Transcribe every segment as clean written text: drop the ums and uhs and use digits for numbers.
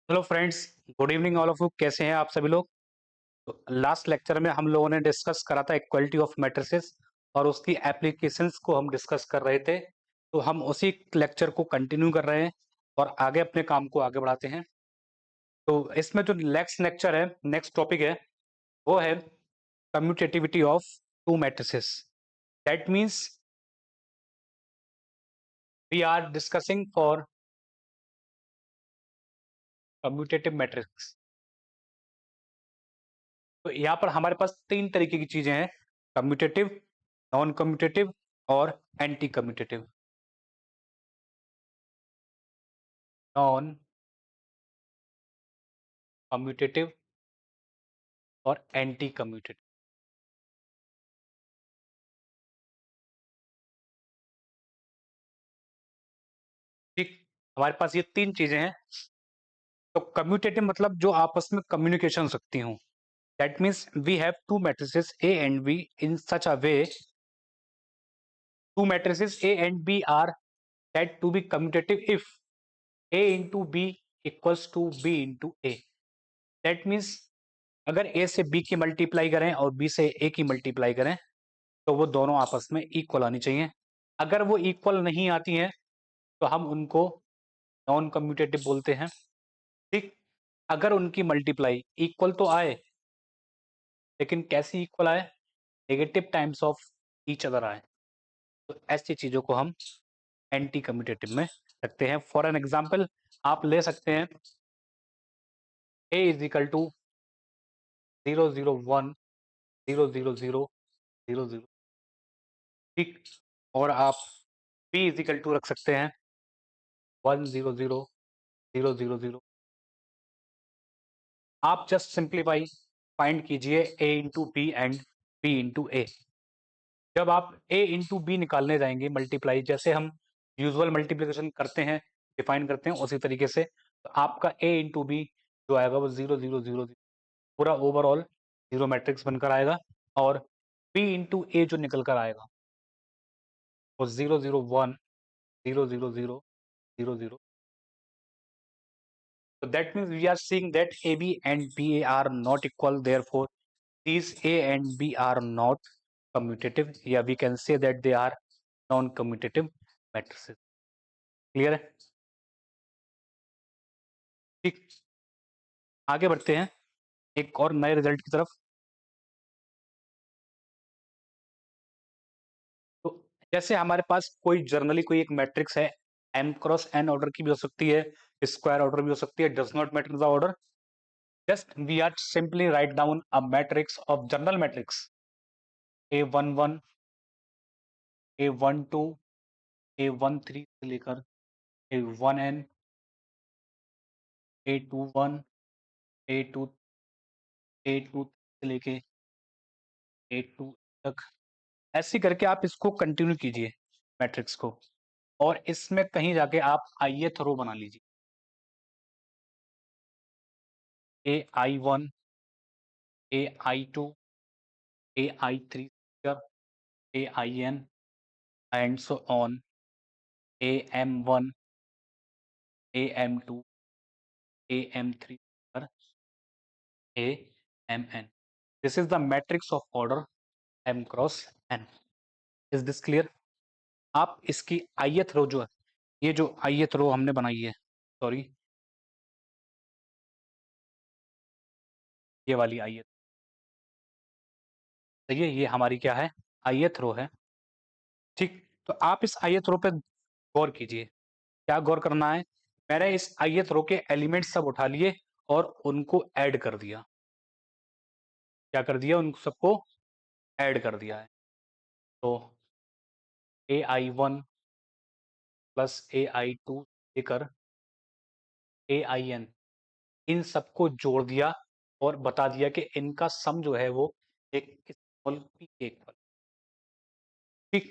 Hello friends, good evening all of you. कैसे हैं आप सभी लोग? तो लास्ट लेक्चर में हम लोगों ने डिस्कस करा था इक्वालिटी ऑफ मैट्रिसेस और उसकी एप्लीकेशंस को हम डिस्कस कर रहे थे। तो हम उसी लेक्चर को कंटिन्यू कर रहे हैं और आगे अपने काम को आगे बढ़ाते हैं। तो इसमें जो नेक्स्ट लेक्चर है, नेक्स्ट टॉपिक है, वो है commutativity of two matrices. That means we are discussing for commutative matrix. तो यहाँ पर हमारे पास तीन तरीके की चीजें हैं: कम्यूटेटिव, नॉन कम्यूटेटिव और एंटी कम्यूटेटिव। नॉन कम्यूटेटिव और एंटी कम्यूटेटिव। ठीक, हमारे पास ये तीन चीजें हैं। तो कम्यूटेटिव मतलब जो आपस में कम्युनिकेशन हो सकती हूँ। That means we have two matrices A and B in such a way, two matrices A and B are that to be commutative if a into b equals to b into a. That means अगर a से b की multiply करें और b से a की multiply करें तो वो दोनों आपस में इक्वल आनी चाहिए। अगर वो इक्वल नहीं आती हैं तो हम उनको नॉन कम्यूटेटिव बोलते हैं। ठीक, अगर उनकी मल्टीप्लाई इक्वल तो आए, लेकिन कैसी इक्वल आए? Negative times of each other आए, तो ऐसी चीजों को हम एंटी कम्यूटेटिव में रखते हैं। फॉर एन एग्जाम्पल आप ले सकते हैं a इज इक्वल टू 0 0 1 0 0 0 0 0। ठीक, और आप b इज इक्वल टू रख सकते हैं 1 0 0 0 0 0। आप जस्ट सिंप्लीफाई फाइंड कीजिए a into B and b into A. जब आप a इंटू बी निकालने जाएंगे मल्टीप्लाई, जैसे हम यूजुअल मल्टीप्लिकेशन करते हैं, डिफाइन करते हैं उसी तरीके से, तो आपका a इंटू बी जो आएगा वो 0 0 0 0 पूरा ओवरऑल जीरो मैट्रिक्स बनकर आएगा। और b इंटू ए जो निकल कर आएगा वो 0 0 1 0 0 0 0 0। So that means we are seeing that AB and BA are not equal. Therefore, these A and B are not commutative. Yeah, we can say that they are non-commutative matrices. Clear है? ठीक, आगे बढ़ते हैं एक और नए result की तरफ। तो जैसे हमारे पास कोई जर्नली कोई एक मैट्रिक्स है, m क्रॉस n ऑर्डर की भी हो सकती है, स्क्वायर ऑर्डर भी हो सकती है, does not matter the order. Just we are simply write down a matrix of general matrix A11, A12, A13 से लेकर A1n, A21, A2, A2 से लेके A2 तक, ऐसे करके आप इसको कंटिन्यू कीजिए मैट्रिक्स को, और इसमें कहीं जाके आप ith रो बना लीजिए। AI1, AI2, AI3, AIN and so on, AM1, AM2, AM3, AMN. This is the matrix of order m cross n. Is this clear? आप इसकी ith रो जो है, ये जो ith रो हमने बनाई है, सॉरी ये वाली ith, सही है, ये हमारी क्या है? ith रो है। ठीक, तो आप इस ith रो पे गौर कीजिए। क्या गौर करना है? मैंने इस ith रो के एलिमेंट सब उठा लिए और उनको ऐड कर दिया। क्या कर दिया? उन सबको ऐड कर दिया है। तो AI1 प्लस AI2 लेकर AIN, इन सबको जोड़ दिया और बता दिया कि इनका सम जो है वो एक स्मॉल p के इक्वल। ठीक,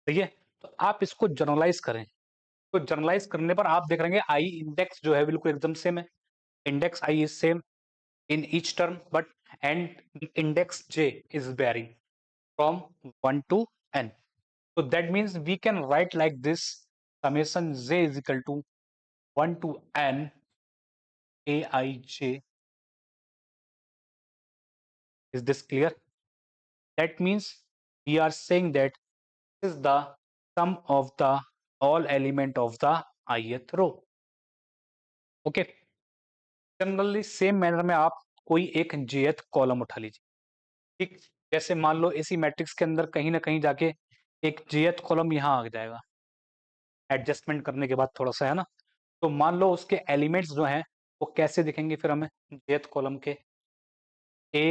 ठीक है। तो आप इसको जनरलाइज करें, तो जनरलाइज करने पर आप देख रहे हैं आई इंडेक्स जो है बिल्कुल एकदम सेम है। Index I is same in each term, but and index j is varying from 1 to n. So that means we can write like this: summation j is equal to 1 to n aij. Is this clear? That means we are saying that this is the sum of the all element of the ith row. Okay, generally same manner में आप कोई एक jth column उठा लीजिए, ठीक, जैसे मान लो इसी मैट्रिक्स के अंदर कहीं ना कहीं जाके एक jth कॉलम यहाँ आ जाएगा, एडजस्टमेंट करने के बाद थोड़ा सा, है ना। तो मान लो उसके एलिमेंट्स जो हैं वो कैसे दिखेंगे फिर हमें, jth कॉलम के a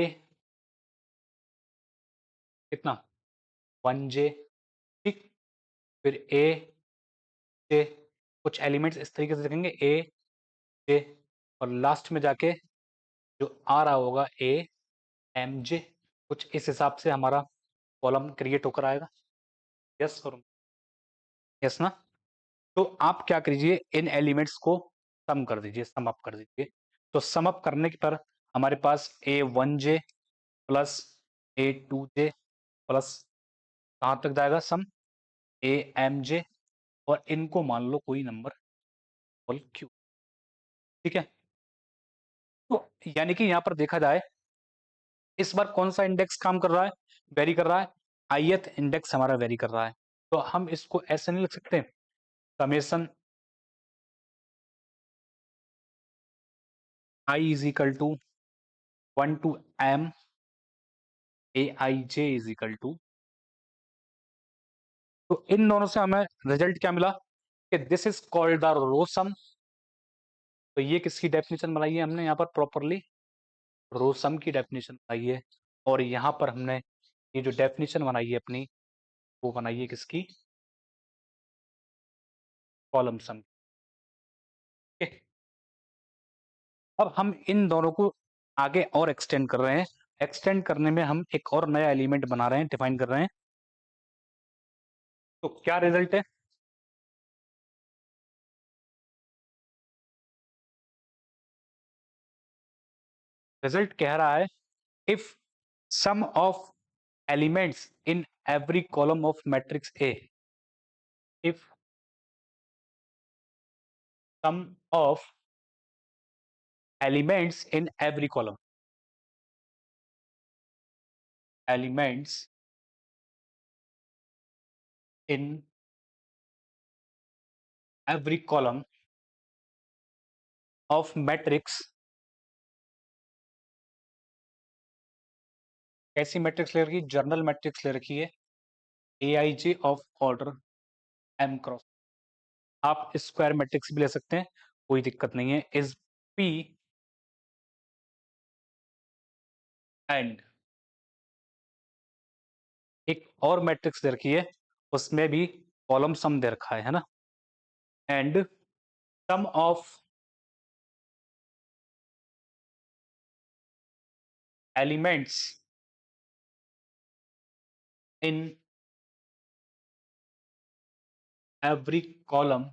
कितना 1j, ठीक, फिर a j, कुछ एलिमेंट्स इस तरीके से दिखेंगे a j, और लास्ट में जाके जो आ रहा होगा a m j, कुछ इस हिसाब से हमारा कॉलम क्रिएट होकर आएगा। यस और यस ना। तो आप क्या कीजिए, इन एलिमेंट्स को सम कर दीजिए, सम अप कर दीजिए। तो सम अप करने के पर हमारे पास a1j प्लस a2j प्लस कहाँ तक जाएगा सम amj, और इनको मान लो कोई नंबर q, ठीक है। तो यानी कि यहाँ पर देखा जाए इस बार कौन सा इंडेक्स काम कर रहा है, वेरी कर रहा है, ith इंडेक्स हमारा वेरी कर रहा है। तो हम इसको ऐसे नहीं लिख सकते, summation I is equal to 1 to m aij is equal to, तो इन दोनों से हमें रिजल्ट क्या मिला कि this is called the row sum. तो ये किसकी डेफिनेशन बनाई है हमने यहाँ पर प्रॉपरली, रो सम की डेफिनेशन बनाई है। और यहाँ पर हमने ये जो डेफिनेशन बनाई है अपनी, वो बनाई है किसकी, कॉलम सम। अब हम इन दोनों को आगे और एक्सटेंड कर रहे हैं, एक्सटेंड करने में हम एक और नया एलिमेंट बना रहे हैं, डिफाइन कर रहे हैं। तो क्या रिजल्ट है, रिजल्ट कह रहा है if sum of elements in every column of matrix A, if sum of elements in every column, elements in every column of matrix, कैसी मैट्रिक्स ले रखी है, जर्नल मैट्रिक्स ले रखी है, a I j of order m cross, आप square matrix भी ले सकते हैं, कोई दिक्कत नहीं है, इज पी एंड एक और मैट्रिक्स दे रखी है, उसमें भी कॉलम सम दे रखा है ना, and sum of elements in every column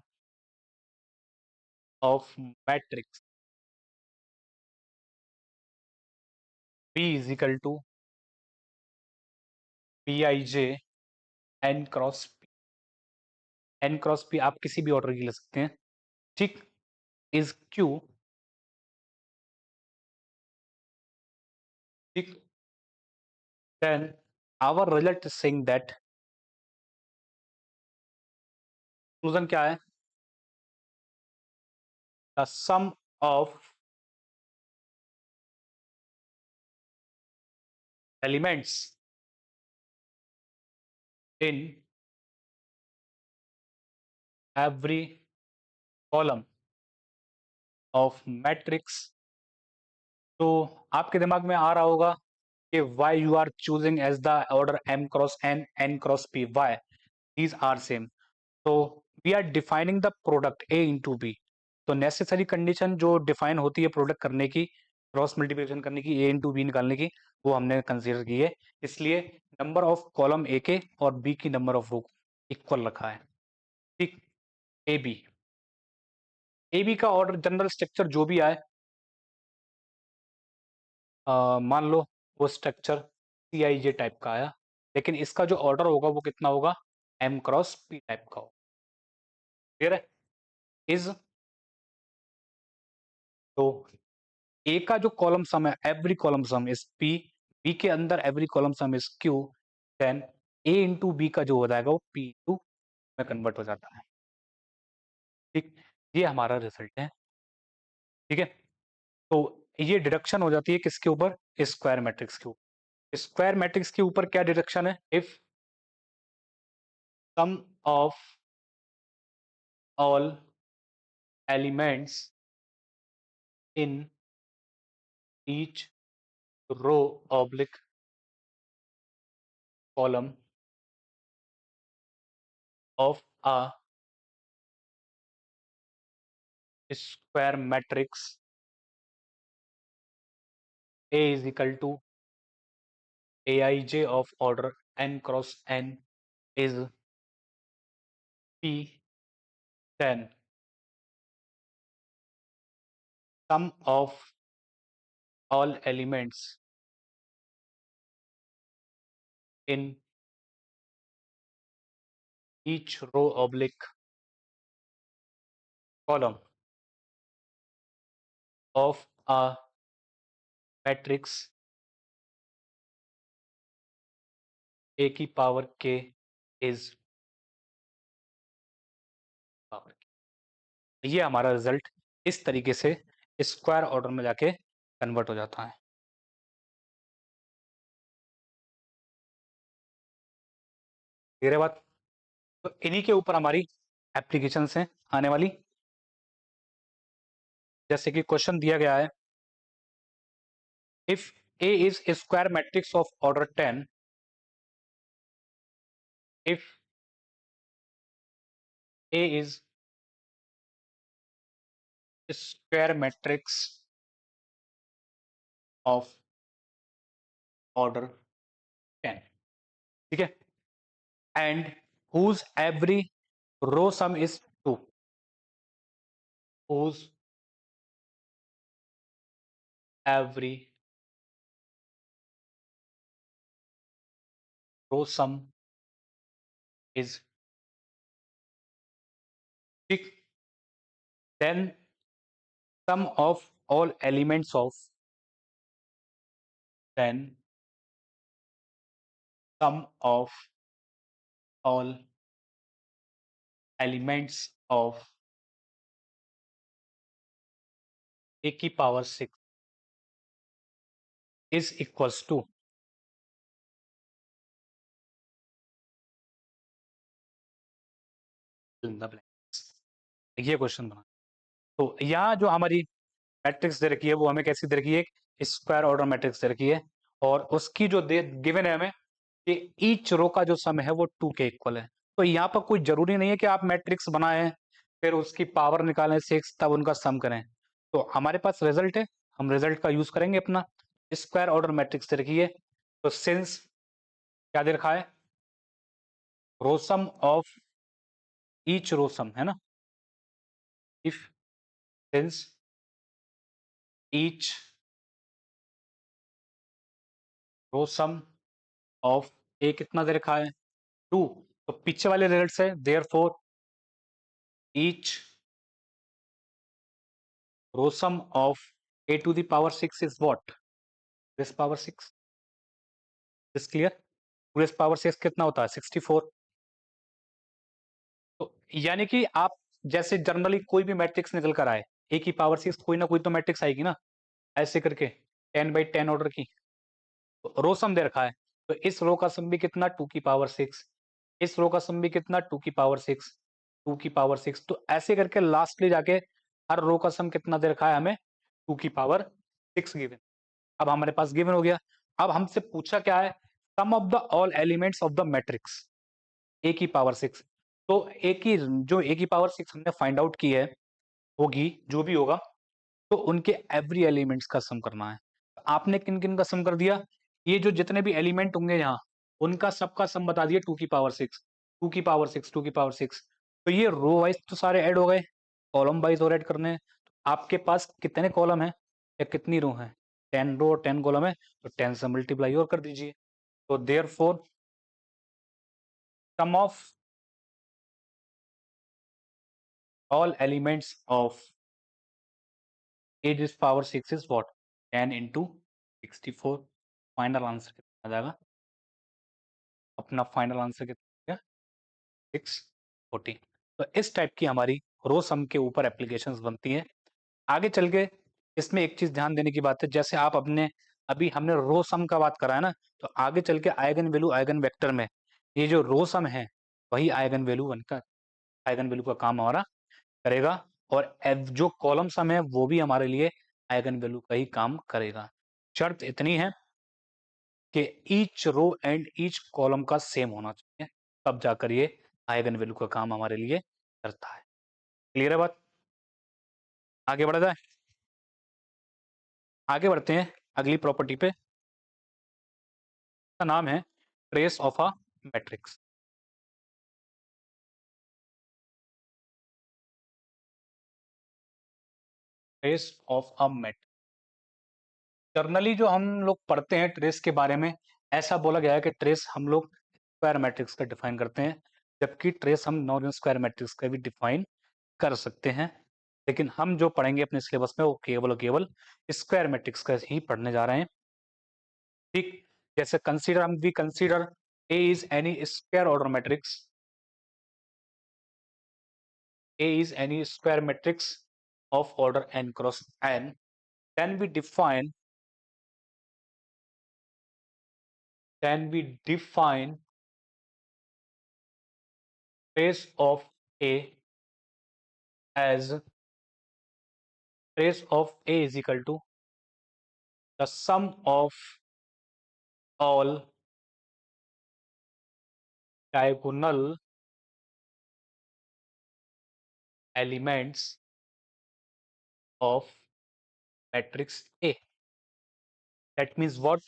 of matrix P is equal to p i j n cross p, n cross p आप किसी भी ऑर्डर की ले सकते हैं, ठीक, इज क्यू, ठीक, then our result is saying that, conclusion क्या है, the sum of elements in every column of matrix. तो आपके दिमाग में आ रहा होगा कि why you are choosing as the order m cross n, n cross p, why these are same, so we are defining the product a into b। तो necessary condition जो define होती है प्रोडक्ट करने की, क्रॉस मल्टीप्लिकेशन करने की, a into B निकालने की, वो हमने कंसीडर की है, इसलिए नंबर ऑफ कॉलम ए के और बी की नंबर ऑफ रो इक्वल रखा है, ठीक। ए बी का ऑर्डर जनरल स्ट्रक्चर जो भी आए, मान लो वो स्ट्रक्चर सी आई जे टाइप का आया, लेकिन इसका जो ऑर्डर होगा वो कितना होगा, एम क्रॉस पी टाइप का होगा, क्लियर है, इज तो ए का जो कॉलम सम है, every column sum is P, B के अंदर every column sum is Q, then A into B का जो हो जाएगा वो पी इंटू में कन्वर्ट हो जाता है। ठीक, ये हमारा रिजल्ट है। ठीक है, तो ये डिडक्शन हो जाती है किसके ऊपर? स्क्वायर मैट्रिक्स के ऊपर। स्क्वायर मैट्रिक्स के ऊपर क्या डिडक्शन है? If sum of all elements in each row oblique column of a square matrix A is equal to Aij of order n cross n is P, then sum of all elements in each row oblique column of a matrix A की power k is power k। ये हमारा result इस तरीके से square order में जाके convert हो जाता है। मेरे बात, तो इन्हीं के ऊपर हमारी एप्लीकेशंस हैं आने वाली। जैसे कि क्वेश्चन दिया गया है, if A is a square matrix of order 10, if A is a square matrix of order 10, ठीक है, and whose every row sum is 2, whose every row sum is 6, then sum of all elements of, then sum of all elements of A की power 6 is equals to, ये question बना। तो यहाँ जो हमारी matrix दे रखी है वो हमें कैसी दे रखी है? एक स्क्वायर ऑर्डर मैट्रिक्स दे रखी है, और उसकी जो दे गिवन है हमें कि ईच रो का जो सम है वो 2 के इक्वल है। तो यहाँ पर कोई जरूरी नहीं है कि आप मैट्रिक्स बनाएं फिर उसकी पावर निकालें 6 तब उनका सम करें। तो हमारे पास रिजल्ट है, हम रिजल्ट का यूज करेंगे अपना। स्क्वायर ऑर्डर मैट्रिक्स दे रखी है, तो सिंस क्या दे रखा है? रो sum of each row sum, है ना? If since each row sum of A कितना दे रखा है? 2, तो पीछे वाले रिजल्ट से therefore each row sum of a to the power 6 is what? raised power 6 is clear? raised power 6 कितना होता है? 64। तो यानी कि आप जैसे जनरली कोई भी मैट्रिक्स निकल कर आए, a की पावर 6 कोई ना कोई तो मैट्रिक्स आएगी ना, ऐसे करके 10 बाई 10 ऑर्डर की। रो सम दे रखा है, तो इस रो का सम भी कितना? 2 की पावर 6, इस रो का सम भी कितना? 2 की पावर 6, 2 की पावर 6, तो ऐसे करके लास्टली जाके हर रो का सम कितना दे रखा है हमें? 2 की पावर 6 गिवन। अब हमारे पास गिवन हो गया। अब हमसे पूछा क्या है? Sum of the all elements of the matrix A की पावर 6। तो ए की जो ए की पावर 6 हमने फाइंड आउट की है, होगी जो भी होगा, तो उनके एवरी एलिमेंट्स का सम करना है। आपने किन किन का सम कर दिया? ये जो जितने भी एलिमेंट होंगे यहाँ, उनका सबका सम बता दिया 2 की पावर 6, 2 की पावर 6, 2 की पावर 6। तो ये रो वाइज तो सारे ऐड हो गए, कॉलम वाइज और ऐड करने हैं। आपके पास कितने कॉलम है या कितनी रो है? 10 रो और 10 कॉलम है, तो 10 से मल्टीप्लाई और कर दीजिए। तो therefore sum of all elements of 8 is power 6 is what 10 into 64। Final answer कितना आ जाएगा? अपना फाइनल आंसर कितना? 640। तो इस टाइप की हमारी रो सम के ऊपर एप्लीकेशंस बनती हैं। आगे चल के इसमें एक चीज ध्यान देने की बात है, जैसे आप अपने अभी हमने रो सम का बात करा है ना, तो आगे चल के आइगन वैल्यू आइगन वेक्टर में ये जो रो सम है वही आइगन वैल्यू बनकर आइगन वैल्यू का काम हमारा करेगा, और जो कॉलम सम है वो भी हमारे लिए आइगन वैल्यू का ही काम करेगा। शर्त इतनी है कि each row and each column का सेम होना चाहिए, तब जाकर ये आइगन वैल्यू का काम हमारे लिए करता है। क्लियर है बात? आगे बढ़ा जाए? आगे बढ़ते हैं अगली प्रॉपर्टी पे। का नाम है trace of a matrix. Trace of a matrix generally जो हम लोग पढ़ते हैं ट्रेस के बारे में, ऐसा बोला गया है कि ट्रेस हम लोग स्क्वायर मैट्रिक्स का डिफाइन करते हैं, जबकि ट्रेस हम नॉन स्क्वायर मैट्रिक्स का भी डिफाइन कर सकते हैं। लेकिन हम जो पढ़ेंगे अपने सिलेबस में वो केवल और केवल स्क्वायर मैट्रिक्स का ही पढ़ने जा रहे हैं। ठीक, जैसे कंसीडर हम we consider A is any square order matrix, A is any square matrix of order n cross n, then we define trace of A as trace of A is equal to the sum of all diagonal elements of matrix A. That means what?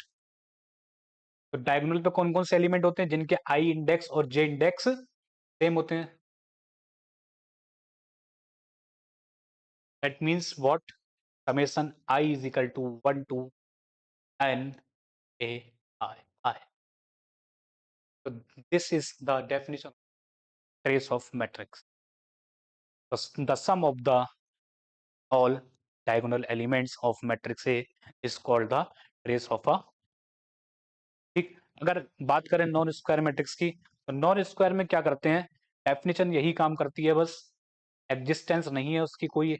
तो diagonal पे कौन कौन से element होते हैं जिनके I index और जे index same होते हैं? That means what? Summation I is equal to 1 to n A I. So this is the definition of trace of matrix. The sum of the all diagonal elements of matrix A is called the trace of a। ठीक, अगर बात करें non square matrix की, तो non square में क्या करते हैं? डेफिनेशन यही काम करती है, बस एग्जिस्टेंस नहीं है उसकी कोई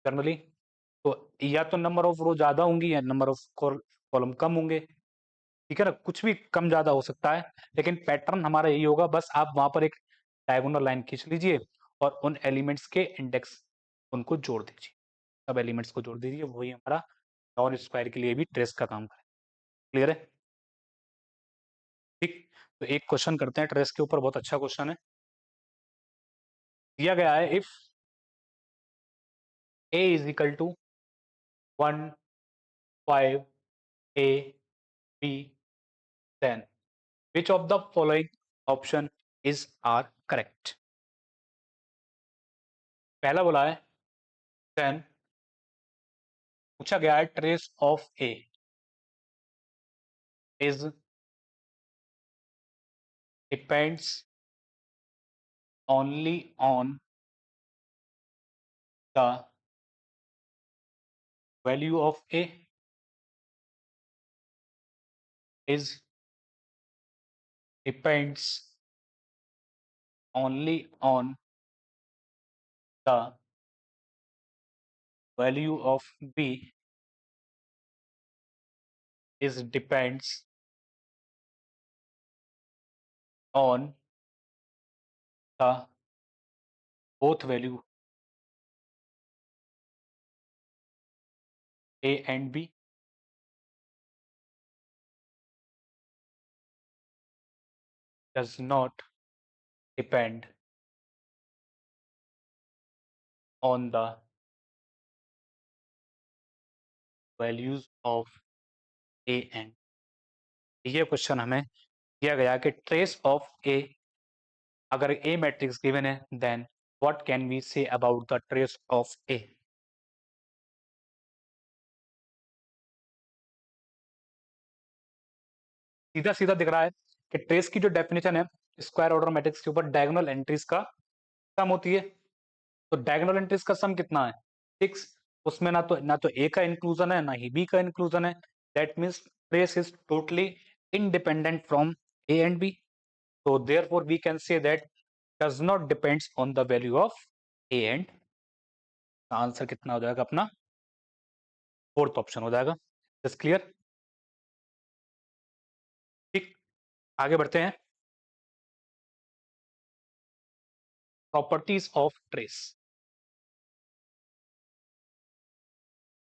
जनरली, तो या तो नंबर ऑफ रो ज्यादा होंगी या नंबर ऑफ कॉलम कम होंगे। ठीक है ना, कुछ भी कम ज्यादा हो सकता है, लेकिन पैटर्न हमारा यही होगा। बस आप वहां पर एक डायगोनल लाइन खींच लीजिए और उन एलिमेंट्स के इंडेक्स उनको जोड़ दीजिए, सब एलिमेंट्स को जोड़ दीजिए, वही हमारा नॉन स्क्वायर के लिए भी ट्रेस का काम करें। क्लियर है? ठीक, तो एक क्वेश्चन करते हैं ट्रेस के ऊपर, बहुत अच्छा क्वेश्चन है। दिया गया है if a is equal to 1 5 a b, then which of the following option is are correct? पहला बोला है then पूछा गया है trace of a is depends only on the value of a, is depends only on the value of b, is depends on the both value a and b, does not depend on the values of a and ये question हमें दिया गया कि trace of A, अगर A matrix given है then what can we say about the trace of A. सीधा सीधा दिख रहा है कि ट्रेस की जो डेफिनेशन है स्क्वायर ऑर्डर मैट्रिक्स के ऊपर डायगोनल एंट्रीज का सम होती है। तो डायगोनल एंट्रीज का सम कितना है? 6। उसमें ना तो ए का इंक्लूजन है ना ही बी का इंक्लूजन है, that means trace is totally independent from A and B. So therefore we can say that does not depends on the value of A and answer कितना हो जाएगा अपना फोर्थ ऑप्शन हो जाएगा। Is clear? ठीक, आगे बढ़ते हैं। Properties of trace,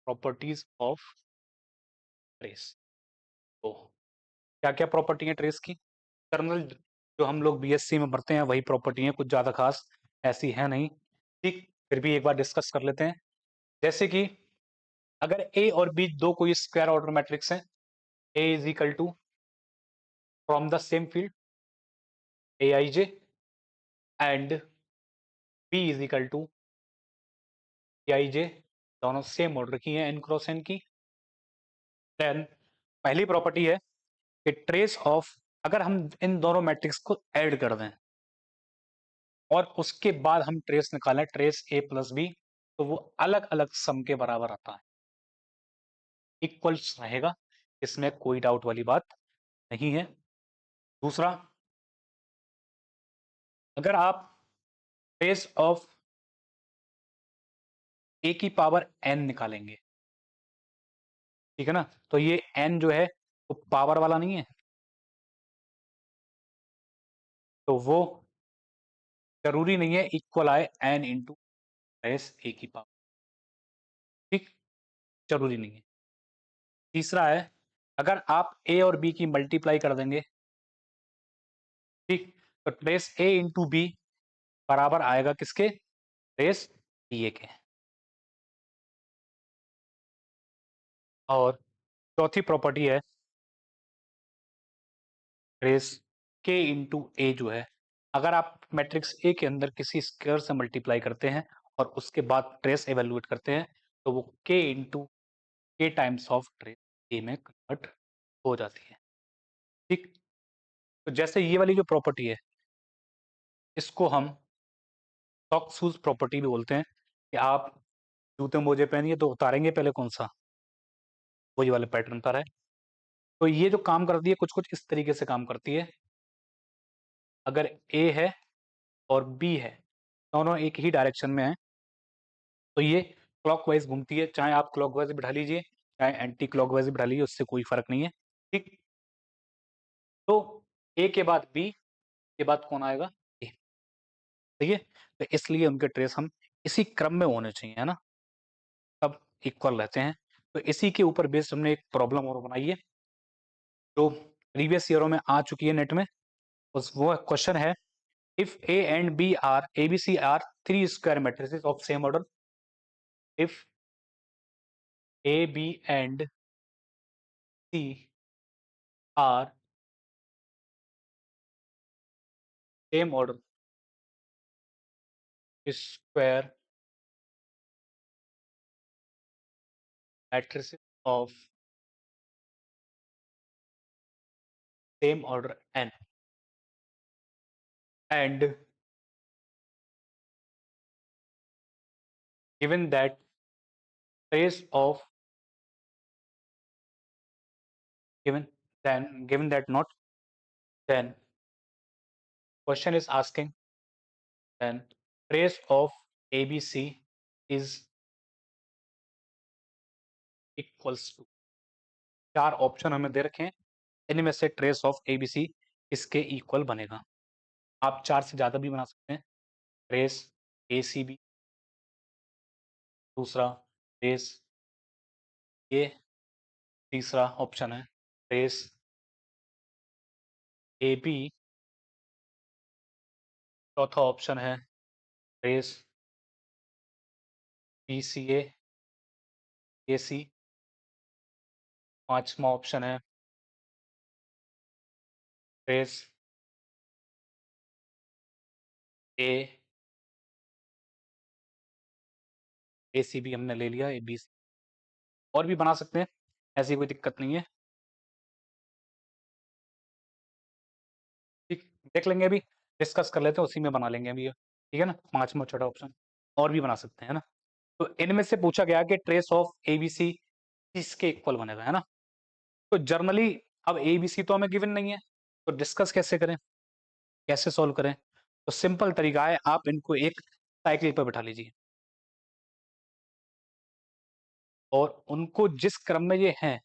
properties of trace. तो क्या क्या प्रॉपर्टी है ट्रेस की? कर्नल जो हम लोग बीएससी में पढ़ते हैं वही प्रॉपर्टी है, कुछ ज्यादा खास ऐसी है नहीं। ठीक, फिर भी एक बार डिस्कस कर लेते हैं। जैसे कि अगर ए और बी दो कोई स्क्वायर ऑर्डर मैट्रिक्स हैं, A is equal to from the same field A I J and B is equal to A I J, दोनों सेम ऑर्डर की हैं एन क्रॉस एन की, देन पहली प्रॉपर्टी है कि ट्रेस ऑफ, अगर हम इन दोनों मैट्रिक्स को ऐड कर दें और उसके बाद हम ट्रेस निकालें, ट्रेस ए प्लस बी, तो वो अलग अलग सम के बराबर आता है, इक्वल्स रहेगा, इसमें कोई डाउट वाली बात नहीं है। दूसरा, अगर आप ट्रेस ऑफ ए की पावर एन निकालेंगे, ठीक है ना, तो ये एन जो है वो पावर वाला नहीं है, तो वो जरूरी नहीं है इक्वल आए एन इंटू ट्रेस ए की पावर, ठीक, जरूरी नहीं है। तीसरा है, अगर आप ए और बी की मल्टीप्लाई कर देंगे, ठीक, तो ट्रेस ए इंटू बी बराबर आएगा किसके? ट्रेस ए के। और चौथी प्रॉपर्टी है ट्रेस के इंटू ए जो है, अगर आप मैट्रिक्स ए के अंदर किसी स्क्वायर से मल्टीप्लाई करते हैं और उसके बाद ट्रेस एवेल्युएट करते हैं, तो वो के इंटू के टाइम्स ऑफ ट्रेस ए में कन्वर्ट हो जाती है, ठीक। तो जैसे ये वाली जो प्रॉपर्टी है, इसको हम सॉक शूज प्रॉपर्टी भी बोलते हैं, कि आप जूते मोजे पहनिए तो उतारेंगे पहले कौन सा, वही वाले पैटर्न पर है। तो ये जो काम करती है कुछ कुछ इस तरीके से काम करती है, अगर ए है और बी है, दोनों एक ही डायरेक्शन में है, तो ये क्लॉकवाइज घूमती है, चाहे आप क्लॉकवाइज बिठा लीजिए चाहे एंटी क्लॉकवाइज बिठा लीजिए, उससे कोई फर्क नहीं है, ठीक। तो ए के बाद बी के बाद कौन आएगा? ए, ठीक है। तो इसलिए उनके ट्रेस हम इसी क्रम में होने चाहिए, है ना, तब इक्वल रहते हैं। तो इसी के ऊपर बेस्ड हमने एक प्रॉब्लम और बनाई है, जो प्रीवियस ईयरों में आ चुकी है नेट में। उस वो क्वेश्चन है, if A and B are A B C are three square matrices of same order, if A B and C are same order square matrices of same order n, and given that trace of given that not, then question is asking, then trace of ABC is equals to, चार option हमें दे रखे हैं, इनमें से trace of ABC इसके equal बनेगा। आप चार से ज्यादा भी बना सकते हैं, ट्रेस एसीबी, दूसरा ट्रेस ए, तीसरा ऑप्शन है ट्रेस ए बी, चौथा ऑप्शन है ट्रेस बी सी ए सी, पांचवा ऑप्शन है ट्रेस ए ए सी बी हमने ले लिया, ए बी सी और भी बना सकते हैं, ऐसी कोई दिक्कत नहीं है, ठीक, देख लेंगे अभी, डिस्कस कर लेते हैं, उसी में बना लेंगे अभी, ठीक है ना, पांचवा छठा ऑप्शन और भी बना सकते हैं ना। तो इनमें से पूछा गया कि ट्रेस ऑफ एबीसी किसके इक्वल बनेगा, है ना? तो जर्नली अब एबीसी तो हमें गिवन नहीं है, तो डिस्कस कैसे करें, कैसे सॉल्व करें? तो सिंपल तरीका है, आप इनको एक साइकिल पर बिठा लीजिए और उनको जिस क्रम में ये हैं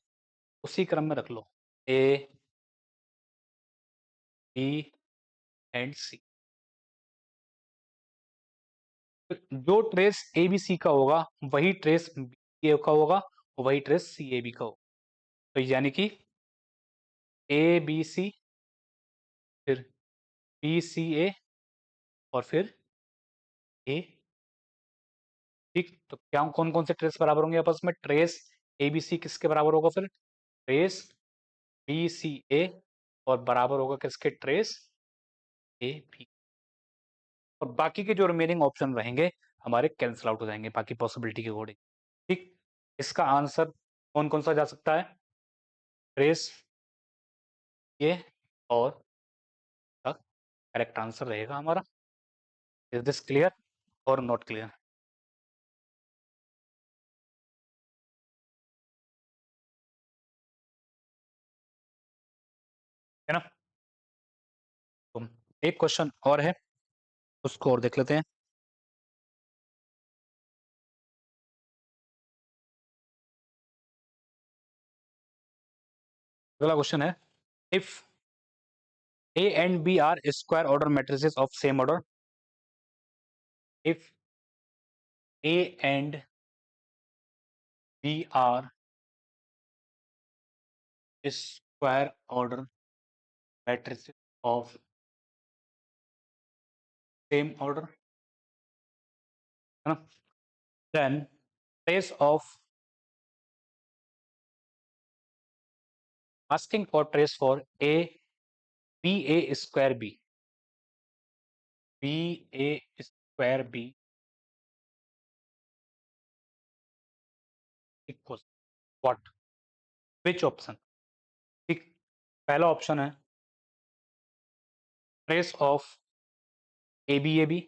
उसी क्रम में रख लो, ए बी एंड सी। जो ट्रेस ए बी सी का होगा वही ट्रेस बी ए का होगा, वही ट्रेस सी ए बी का होगा। तो यानी कि ए बी सी, फिर बी सी ए और फिर ए। ठीक, तो क्या कौन कौन से ट्रेस बराबर होंगे आपस में? ट्रेस ए बी सी किसके बराबर होगा? फिर ट्रेस बी सी ए और बराबर होगा किसके? Trace A B. और बाकी के जो रिमेनिंग ऑप्शन रहेंगे हमारे कैंसिल आउट हो जाएंगे बाकी पॉसिबिलिटी के अकॉर्डिंग। ठीक, इसका आंसर कौन कौन सा जा सकता है? ट्रेस ये और करेक्ट आंसर रहेगा हमारा। इज दिस क्लियर और नॉट क्लियर? है ना? तो एक क्वेश्चन और है, उसको और देख लेते हैं। अगला क्वेश्चन है, if A and B are square order matrices of same order, if A and B are square order matrices of same order, है ना? Then trace of asking for trace for A B A square B B A square B equals what? Which option? ठीक, पहला option है trace of A B A B,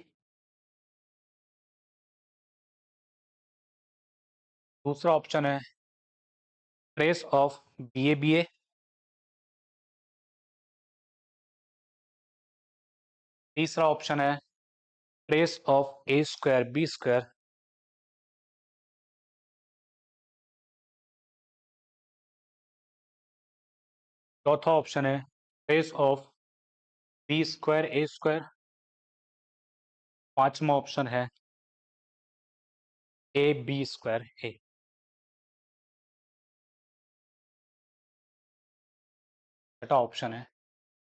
दूसरा option है trace of B A B A, तीसरा option है trace of A square B square, चौथा option है trace of B square A square, पांचवा ऑप्शन है ए बी स्क्वायर ए। छठा option है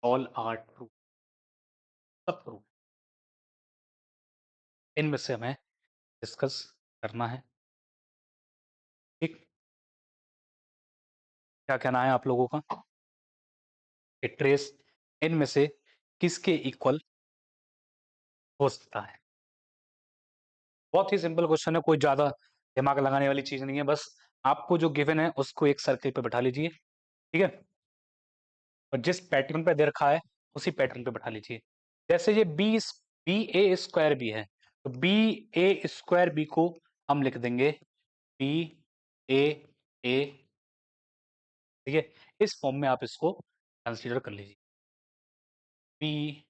ऑल आर ट्रू, सब ट्रू। इनमें से हमें डिस्कस करना है। ठीक, क्या कहना है आप लोगों का कि ट्रेस इनमें से किसके इक्वल हो सकता है? बहुत ही सिंपल क्वेश्चन है, कोई ज्यादा दिमाग लगाने वाली चीज नहीं है, बस आपको जो गिवन है उसको एक सर्किल पे बैठा लीजिए, ठीक है? और जिस पैटर्न पे दे रखा है उसी पैटर्न पे बैठा लीजिए। जैसे ये बी ए स्क्वायर बी है, तो बी ए स्क्वायर बी को हम लिख देंगे बी ए ए, ठीक है? इस फॉर्म में आप इसको कंसीडर कर लीजिए, बी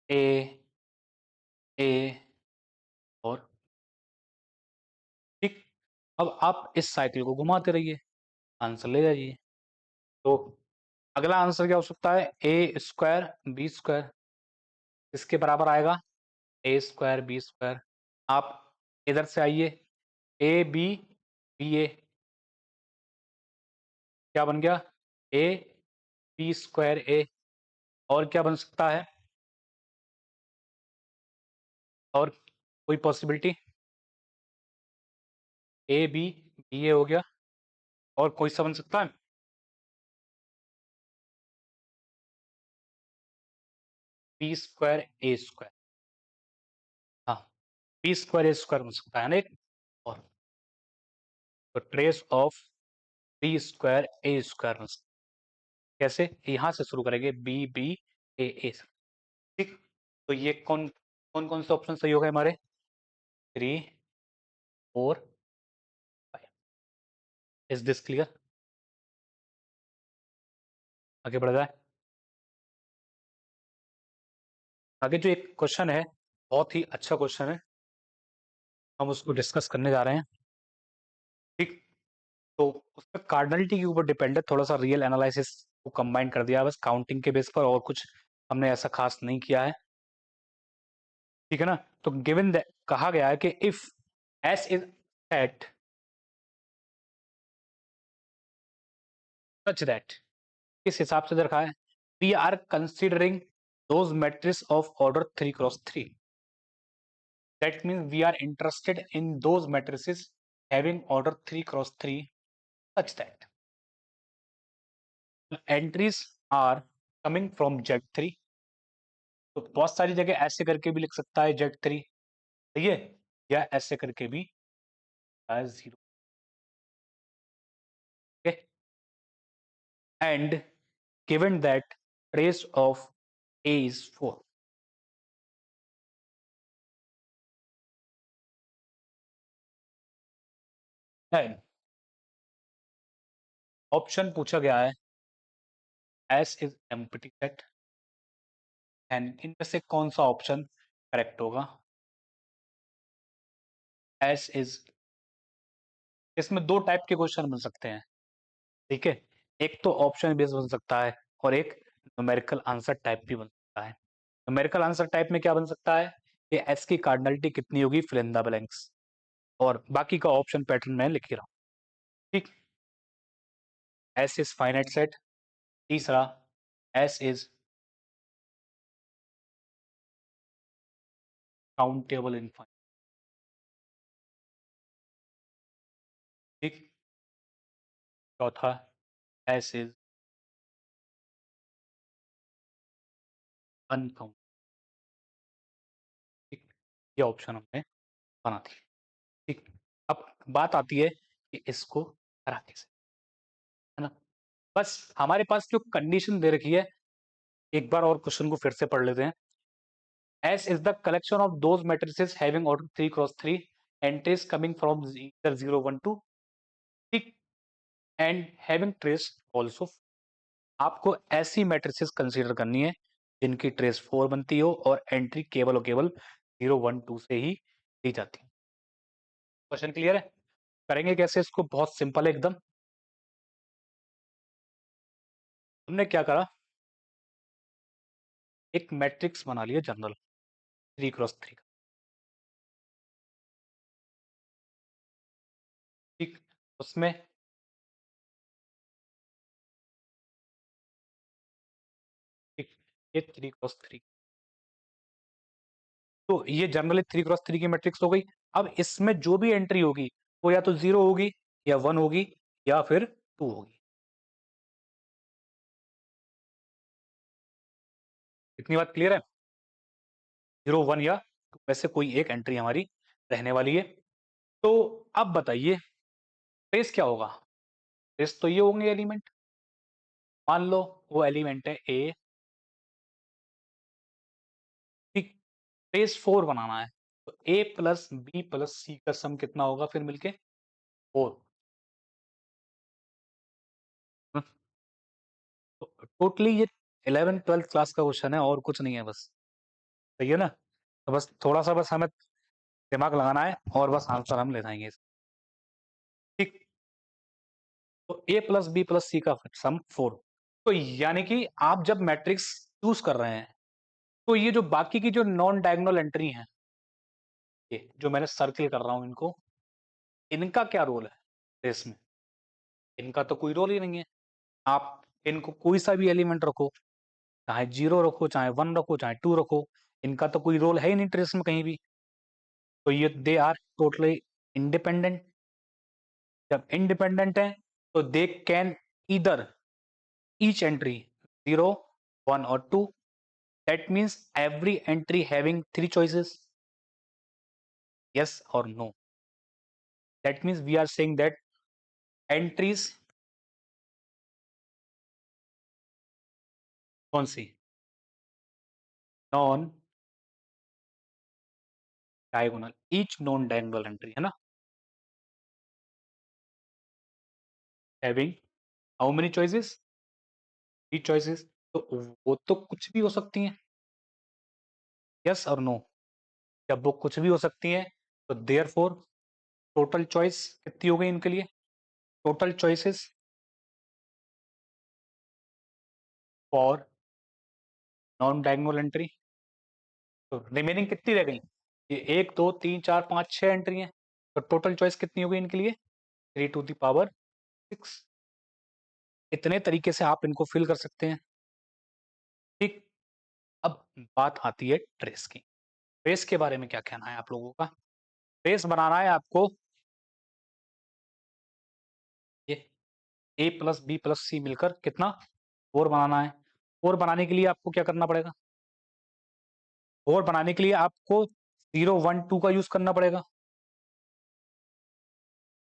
ए ए और, ठीक। अब आप इस साइकिल को घुमाते रहिए, आंसर ले जाइए। तो अगला आंसर क्या हो सकता है? ए स्क्वायर बी स्क्वायर, इसके बराबर आएगा ए स्क्वायर बी स्क्वायर। आप इधर से आइए, ए बी बी ए क्या बन गया? A B square A. और क्या बन सकता है? और कोई possibility? A B B A हो गया, और कोई सा बन सकता है? बी स्क्वायर ए स्क्वायर, हाँ, बी स्क्वायर ए स्क्वायर बन सकता है ना एक। और तो trace of B square A square बन सकता है। कैसे? यहाँ से शुरू करेंगे, बी बी ए ए से, ठीक। तो ये कौन कौन कौन से ऑप्शन सही हो गए हमारे? 3 4 5। Is this clear? आगे बढ़ जाए। आगे जो एक क्वेश्चन है, बहुत ही अच्छा क्वेश्चन है, हम उसको डिस्कस करने जा रहे हैं। ठीक, तो उसमें कार्डिनलिटी के ऊपर डिपेंड है, थोड़ा सा रियल एनालिसिस को कंबाइन कर दिया है बस काउंटिंग के बेस पर, और कुछ हमने ऐसा खास नहीं किया है। ठीक है ना? तो गिवन कहा गया है कि if S is set such that, इस हिसाब से रखा है, we are considering those matrix of order 3x3, that means we are interested in those matrices having order 3x3 such that entries are coming from Z3। तो बहुत सारी जगह ऐसे करके भी लिख सकता है Z3, सही है, या ऐसे करके भी 0, and given that trace of A is 4, and option पूछा गया है S is empty set, and इनमें से कौन सा ऑप्शन करेक्ट होगा? S is, इसमें दो टाइप के क्वेश्चन बन सकते हैं, ठीक है, एक तो ऑप्शन बेस्ड बन सकता है और एक न्यूमेरिकल आंसर टाइप भी बन सकता है। न्यूमेरिकल आंसर टाइप में क्या बन सकता है कि एस की कार्डिनलिटी कितनी होगी, फिल इन द ब्लैंक्स, और बाकी का ऑप्शन पैटर्न मैं लिख ही रहा हूँ। ठीक, एस इज फाइनाइट सेट, तीसरा एस इज काउंटेबल इनफाइनाइट। ठीक, चौथा एस इज अनकाउंट। ठीक, ये ऑप्शन हमने बना दिया। ठीक, अब बात आती है कि इसको करा कैसे, है ना? बस हमारे पास जो कंडीशन दे रखी है, एक बार और क्वेश्चन को फिर से पढ़ लेते हैं। S is the collection of those matrices having order 3x3, entries coming from either 0 1 2, ठीक, and having trace also। आपको ऐसी मैट्रिसेस कंसीडर करनी है जिनकी ट्रेस 4 बनती हो और एंट्री केवल और केवल 0 1 2 से ही दी जाती है। क्वेश्चन क्लियर है? करेंगे कैसे इसको? बहुत सिंपल है एकदम। हमने क्या करा, एक मैट्रिक्स बना लिया जनरल 3x3 का। ठीक, उसमें ठीक, ये 3x3, तो ये जनरली 3x3 की मैट्रिक्स हो गई। अब इसमें जो भी एंट्री होगी वो या तो 0 होगी या 1 होगी या फिर 2 होगी। इतनी बात क्लियर है? 0 1 या 2 में से कोई एक एंट्री हमारी रहने वाली है। तो अब बताइए ट्रेस क्या होगा? ट्रेस तो ये होंगे एलिमेंट, मान लो वो एलिमेंट है ए, ठीक, ट्रेस 4 बनाना है, तो ए प्लस बी प्लस सी का सम कितना होगा फिर मिलके? 4। तो टोटली ये 11 12th क्लास का क्वेश्चन है और कुछ नहीं है बस, सही है ना? तो बस थोड़ा सा बस हमें दिमाग लगाना है और बस आंसर हम ले जाएंगे। ठीक, तो ए प्लस बी प्लस सी का सम 4। तो यानी कि आप जब मैट्रिक्स चूज कर रहे हैं तो ये जो बाकी की जो नॉन डायगोनल एंट्री हैं, ये जो मैंने सर्किल कर रहा हूं इनको, इनका क्या रोल है इसमें? इनका तो कोई रोल ही नहीं है। आप इनको कोई सा भी एलिमेंट रखो, चाहे 0 रखो, चाहे 1 रखो, चाहे 2 रखो, इनका तो कोई रोल है ही नहीं ट्रेस में कहीं भी। तो ये दे आर टोटली इंडिपेंडेंट। जब इंडिपेंडेंट है तो they can either each entry 0 1 or 2, that means every entry having three choices, yes or no, that means we are saying that entries कौन सी, non diagonal, each non diagonal entry, है ना? Having how many choices, 3 choices, तो वो तो कुछ भी हो सकती हैं, यस और नो। जब वो कुछ भी हो सकती हैं तो देयरफॉर टोटल चॉइस कितनी हो गई इनके लिए, total choices for non diagonal entry, तो रिमेनिंग कितनी रह गई, ये 1 2 3 4 5 6 एंट्री हैं, तो टोटल चॉइस कितनी हो गई इनके लिए 3 टू द पावर 6। इतने तरीके से आप इनको फिल कर सकते हैं। ठीक, अब बात आती है ट्रेस की। ट्रेस के बारे में क्या कहना है आप लोगों का? ट्रेस बनाना है आपको, ये ए प्लस बी प्लस सी मिलकर कितना 4 बनाना है। 4 बनाने के लिए आपको क्या करना पड़ेगा, 4 बनाने के लिए आपको 0 1 2 का यूज करना पड़ेगा,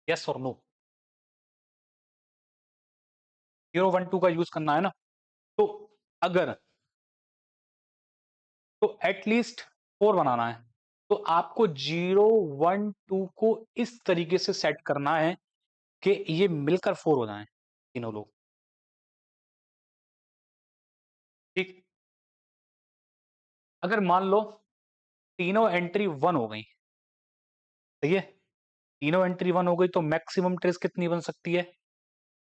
यस और नो। 0 1 2 का यूज करना है ना, तो अगर तो एटलीस्ट 4 बनाना है, तो आपको 0 1 2 को इस तरीके से सेट करना है कि ये मिलकर 4 हो जाएं तीनों लोग। ठीक, अगर मान लो तीनों एंट्री 1 हो गई, सही है, तीनों एंट्री 1 हो गई तो मैक्सिमम ट्रेस कितनी बन सकती है,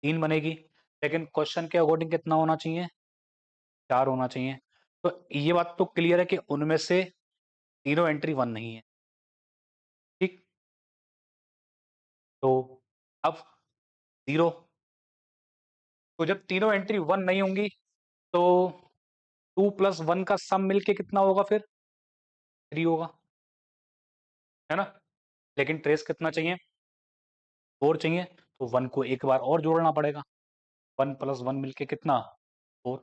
3 बनेगी। लेकिन क्वेश्चन के अकॉर्डिंग कितना होना चाहिए, 4 होना चाहिए। तो ये बात तो क्लियर है कि उनमें से तीनों एंट्री 1 नहीं है। ठीक, तो अब 0, तो जब तीनों एंट्री 1 नहीं होंगी तो 2 प्लस 1 का सम मिलके कितना होगा फिर, 3 होगा, है ना। लेकिन ट्रेस कितना चाहिए, 4 चाहिए, तो 1 को एक बार और जोड़ना पड़ेगा, 1 प्लस 1 मिलके कितना 4।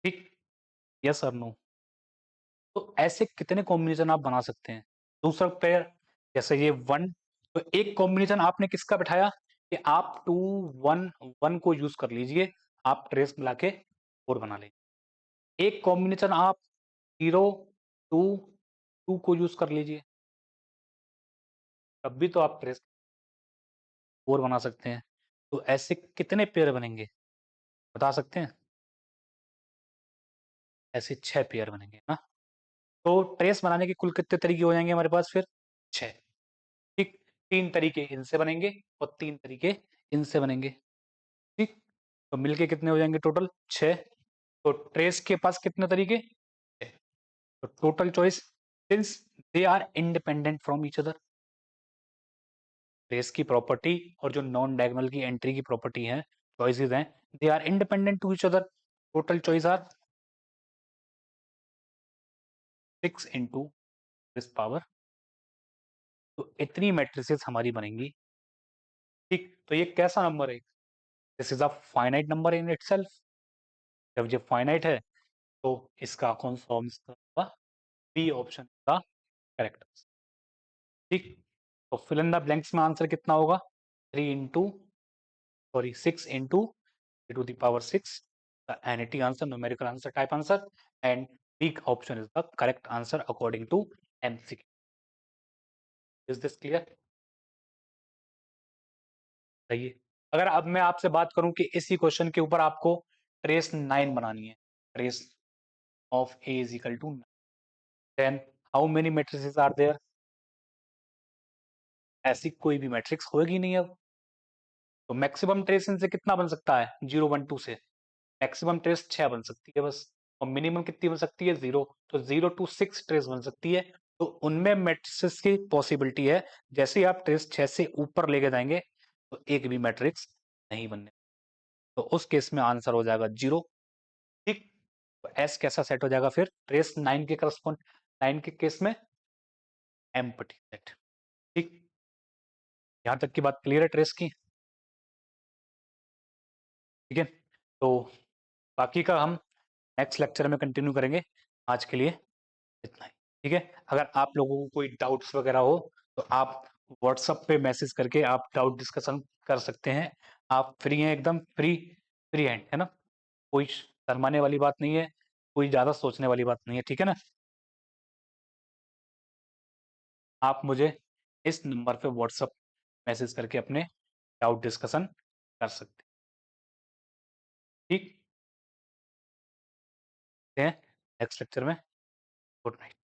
ठीक, यस और नो। तो ऐसे कितने कॉम्बिनेशन आप बना सकते हैं, दूसरा पेयर, जैसे ये 1, तो एक कॉम्बिनेशन आपने किसका बिठाया कि आप 2 1 1 को यूज कर लीजिए, आप ट्रेस मिला के 4 बना लेंगे। एक कॉम्बिनेशन आप 0 2 2 को यूज कर लीजिए, तब भी तो आप ट्रेस 4 बना सकते हैं। तो ऐसे कितने पेयर बनेंगे बता सकते हैं, ऐसे 6 पेयर बनेंगे ना। तो ट्रेस बनाने के कुल कितने तरीके हो जाएंगे हमारे पास फिर, 6। ठीक, 3 तरीके इनसे बनेंगे और 3 तरीके इनसे बनेंगे। ठीक, तो मिलके कितने हो जाएंगे टोटल 6। तो ट्रेस के पास कितने तरीके 6। तो total choice, since they are independent from each other, trace की प्रॉपर्टी और जो नॉन डायगोनल की एंट्री की प्रॉपर्टी है, चॉइसेस हैं, they are independent to each other. Total choice are 6 into this power, तो इतनी मैट्रिसेस हमारी बनेंगी। ठीक, तो ये कैसा नंबर है, this is a finite number in itself. जब ये फाइनाइट है तो इसका कौन सा आंसर होगा, बी ऑप्शन का करेक्ट। ठीक, तो फिल इन द ब्लैंक्स में आंसर कितना होगा, 3 into sorry 6 into two the power 6, the NAT answer, numerical answer type answer, and B option is the correct answer according to MCQ. Is this clear? सही है। अगर अब मैं आपसे बात करूं कि इसी क्वेश्चन के ऊपर आपको ट्रेस 9 बनानी है, trace of A is equal to 9, then how many matrices are there? ऐसी कोई भी मैट्रिक्स होगी नहीं अब। तो मैक्सिमम ट्रेस इनसे कितना बन सकता है, 0 1 2 से मैक्सिमम ट्रेस 6 बन सकती है बस, और मिनिमम कितनी बन सकती है 0, तो 0 टू 6 ट्रेस बन सकती है। तो उनमें मैट्रिक्स की पॉसिबिलिटी है, जैसे ही आप ट्रेस 6 से ऊपर लेके जाएंगे तो एक भी मैट्रिक्स नहीं बनने, तो उस केस में आंसर हो जाएगा 0। ठीक, तो एस कैसा सेट हो जाएगा फिर, ट्रेस 9 के करस्पॉन्ड, 9 के केस में एम्प्टी सेट। ठीक, यहां तक की बात क्लियर है ट्रेस की, ठीक है। तो बाकी का हम नेक्स्ट लेक्चर में कंटिन्यू करेंगे, आज के लिए इतना ही, ठीक है। अगर आप लोगों को कोई डाउट्स वगैरह हो तो आप व्हाट्सएप पे मैसेज करके आप डाउट डिस्कशन कर सकते हैं। आप फ्री हैं, एकदम फ्री, फ्री हैंड है ना, कोई शर्माने वाली बात नहीं है, कोई ज़्यादा सोचने वाली बात नहीं है, ठीक है ना। आप मुझे इस नंबर पे व्हाट्सएप मैसेज करके अपने डाउट डिस्कशन कर सकते हैं। ठीक है, नेक्स्ट लेक्चर में। Good night.